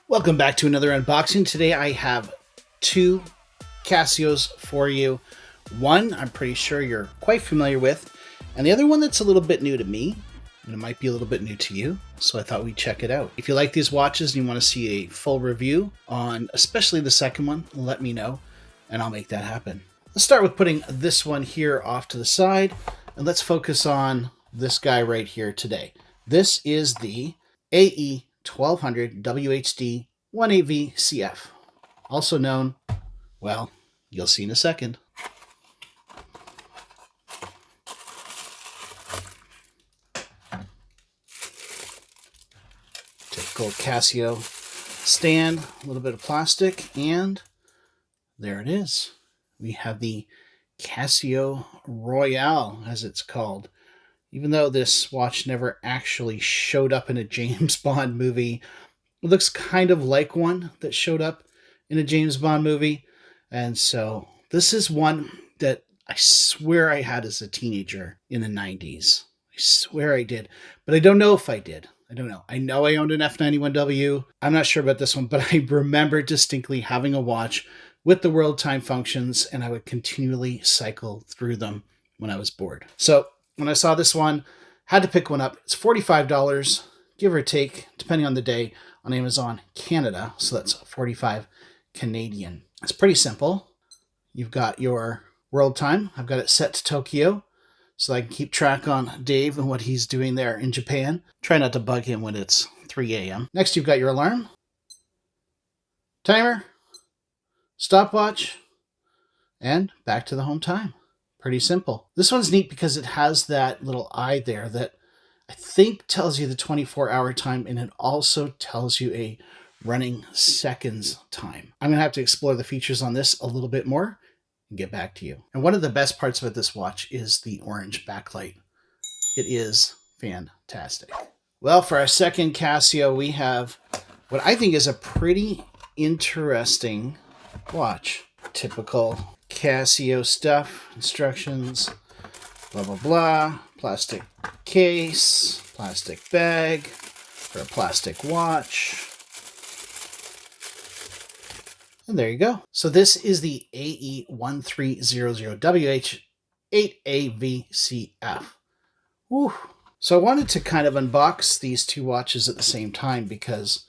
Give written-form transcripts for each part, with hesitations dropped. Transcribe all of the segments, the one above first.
Welcome back to another unboxing. Today I have two Casios for you. One I'm pretty sure you're quite familiar with, and the other one that's a little bit new to me, and it might be a little bit new to you, so I thought we'd check it out. If you like these watches and you want to see a full review on especially the second one, let me know, and I'll make that happen. Let's start with putting this one here off to the side, and let's focus on this guy right here today. This is the AE1200WH 1AV CF, also known, well, you'll see in a second. Typical Casio stand, a little bit of plastic, and there it is. We have the Casio Royale, as it's called. Even though this watch never actually showed up in a James Bond movie, it looks kind of like one that showed up in a James Bond movie. And so this is one that I swear I had as a teenager in the 90s. I swear I did, but I don't know if I did. I don't know. I know I owned an F91W. I'm not sure about this one, but I remember distinctly having a watch with the world time functions, and I would continually cycle through them when I was bored. So when I saw this one, had to pick one up. It's $45, give or take, depending on the day, on Amazon Canada. So that's $45 Canadian. It's pretty simple. You've got your world time. I've got it set to Tokyo so I can keep track on Dave and what he's doing there in Japan. Try not to bug him when it's 3 a.m. Next, you've got your alarm, timer, stopwatch, and back to the home time. Pretty simple. This one's neat because it has that little eye there that I think tells you the 24-hour time, and it also tells you a running seconds time. I'm going to have to explore the features on this a little bit more and get back to you. And one of the best parts about this watch is the orange backlight. It is fantastic. Well, for our second Casio, we have what I think is a pretty interesting watch. Typical Casio stuff, instructions, blah, blah, blah. Plastic case, plastic bag for a plastic watch. And there you go. So this is the AE1300WH 8AVCF. Whew. So I wanted to kind of unbox these two watches at the same time because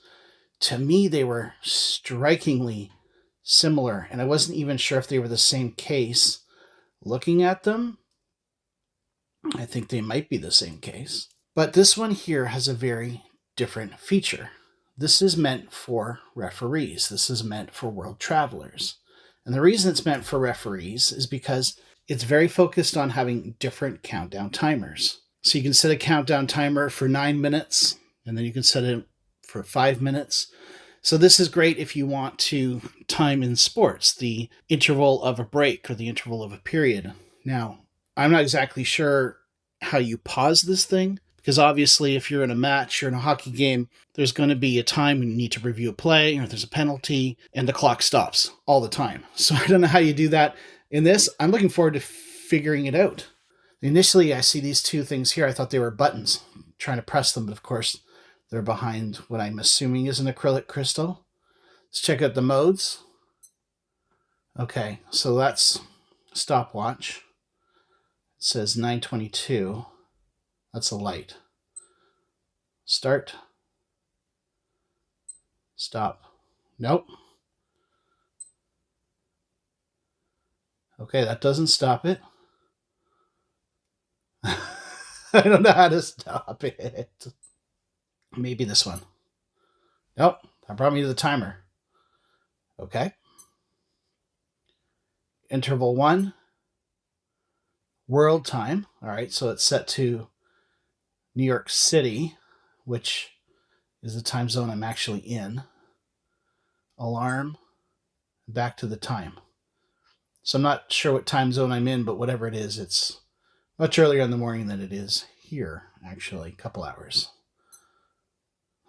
to me they were strikingly similar, and I wasn't even sure if they were the same case. Looking at them, I think they might be the same case. But this one here has a very different feature. This is meant for referees. This is meant for world travelers. And the reason it's meant for referees is because it's very focused on having different countdown timers. So you can set a countdown timer for 9 minutes, and then you can set it for 5 minutes. So this is great if you want to time in sports, the interval of a break or the interval of a period. Now, I'm not exactly sure how you pause this thing, because obviously if you're in a match, you're in a hockey game, there's going to be a time when you need to review a play, or there's a penalty, and the clock stops all the time. So I don't know how you do that in this. I'm looking forward to figuring it out. Initially, I see these two things here. I thought they were buttons, trying to press them, but of course, they're behind what I'm assuming is an acrylic crystal. Let's check out the modes. Okay, so that's stopwatch. It says 9:22. That's a light. Start. Stop. Nope. Okay, that doesn't stop it. I don't know how to stop it. Maybe this one. Nope, that brought me to the timer. Okay. Interval 1. World time. All right, so it's set to New York City, which is the time zone I'm actually in. Alarm. Back to the time. So I'm not sure what time zone I'm in, but whatever it is, it's much earlier in the morning than it is here, actually, a couple hours.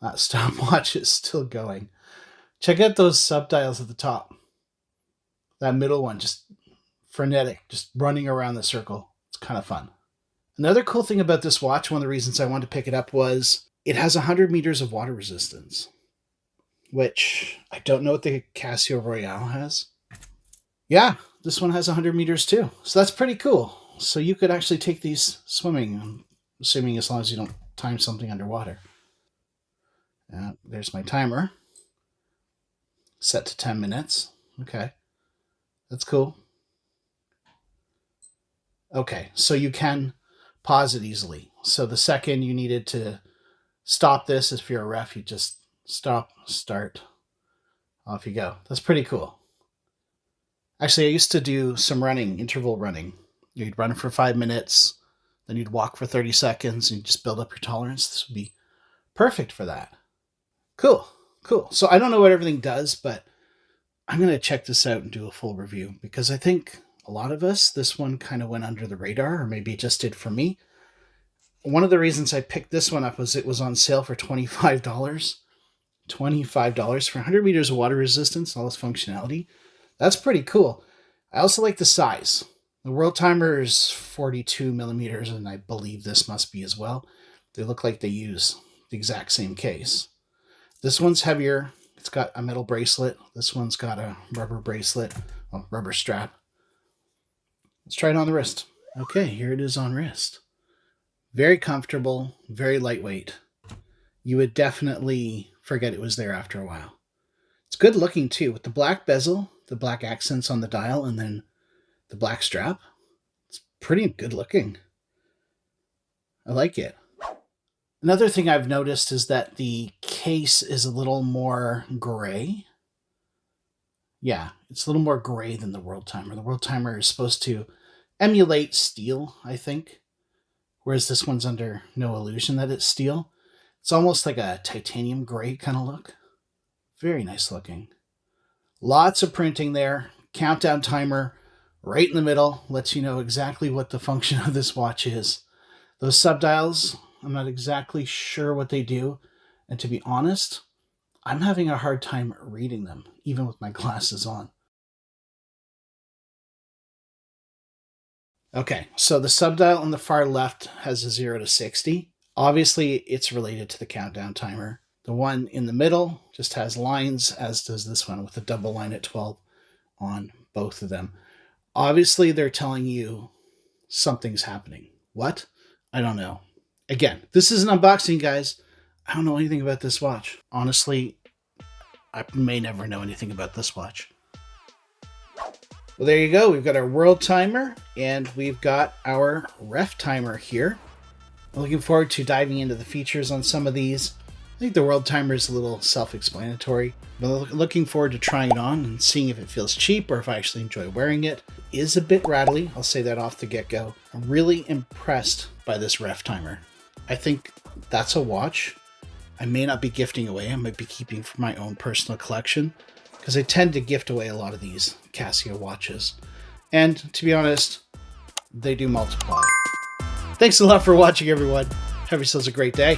That stopwatch is still going. Check out those subdials at the top. That middle one, just frenetic, just running around the circle. It's kind of fun. Another cool thing about this watch, one of the reasons I wanted to pick it up, was it has 100 meters of water resistance. which I don't know what the Casio Royale has. Yeah, this one has 100 meters too. So that's pretty cool. So you could actually take these swimming, I'm assuming as long as you don't time something underwater. There's my timer. Set to 10 minutes. Okay. That's cool. Okay, so you can pause it easily. So the second you needed to stop this, if you're a ref, you just stop, start, off you go. That's pretty cool. Actually, I used to do some running, interval running. You'd run for 5 minutes, then you'd walk for 30 seconds, and you just build up your tolerance. This would be perfect for that. Cool, cool. So I don't know what everything does, but I'm going to check this out and do a full review because I think a lot of us, this one kind of went under the radar, or maybe it just did for me. One of the reasons I picked this one up was it was on sale for $25. $25 for 100 meters of water resistance, all this functionality. That's pretty cool. I also like the size. The world timer is 42 millimeters, and I believe this must be as well. They look like they use the exact same case. This one's heavier. It's got a metal bracelet. This one's got a rubber bracelet, well, rubber strap. Let's try it on the wrist. Okay, here it is on wrist. Very comfortable, very lightweight. You would definitely forget it was there after a while. It's good looking too, with the black bezel, the black accents on the dial, and then the black strap. It's pretty good looking. I like it. Another thing I've noticed is that the case is a little more gray. Yeah, it's a little more gray than the world timer. The world timer is supposed to emulate steel, I think, whereas this one's under no illusion that it's steel. It's almost like a titanium gray kind of look. Very nice looking. Lots of printing there. Countdown timer right in the middle. Lets you know exactly what the function of this watch is. Those subdials, I'm not exactly sure what they do. And to be honest, I'm having a hard time reading them, even with my glasses on. Okay, so the subdial on the far left has a 0 to 60. Obviously, it's related to the countdown timer. The one in the middle just has lines, as does this one, with a double line at 12 on both of them. Obviously, they're telling you something's happening. What? I don't know. Again, this is an unboxing, guys. I don't know anything about this watch. Honestly, I may never know anything about this watch. Well, there you go. We've got our world timer, and we've got our ref timer here. I'm looking forward to diving into the features on some of these. I think the world timer is a little self-explanatory, but looking forward to trying it on and seeing if it feels cheap or if I actually enjoy wearing it. It is a bit rattly, I'll say that off the get-go. I'm really impressed by this ref timer. I think that's a watch I may not be gifting away. I might be keeping for my own personal collection because I tend to gift away a lot of these Casio watches. And to be honest, they do multiply. Thanks a lot for watching, everyone. Have yourselves a great day.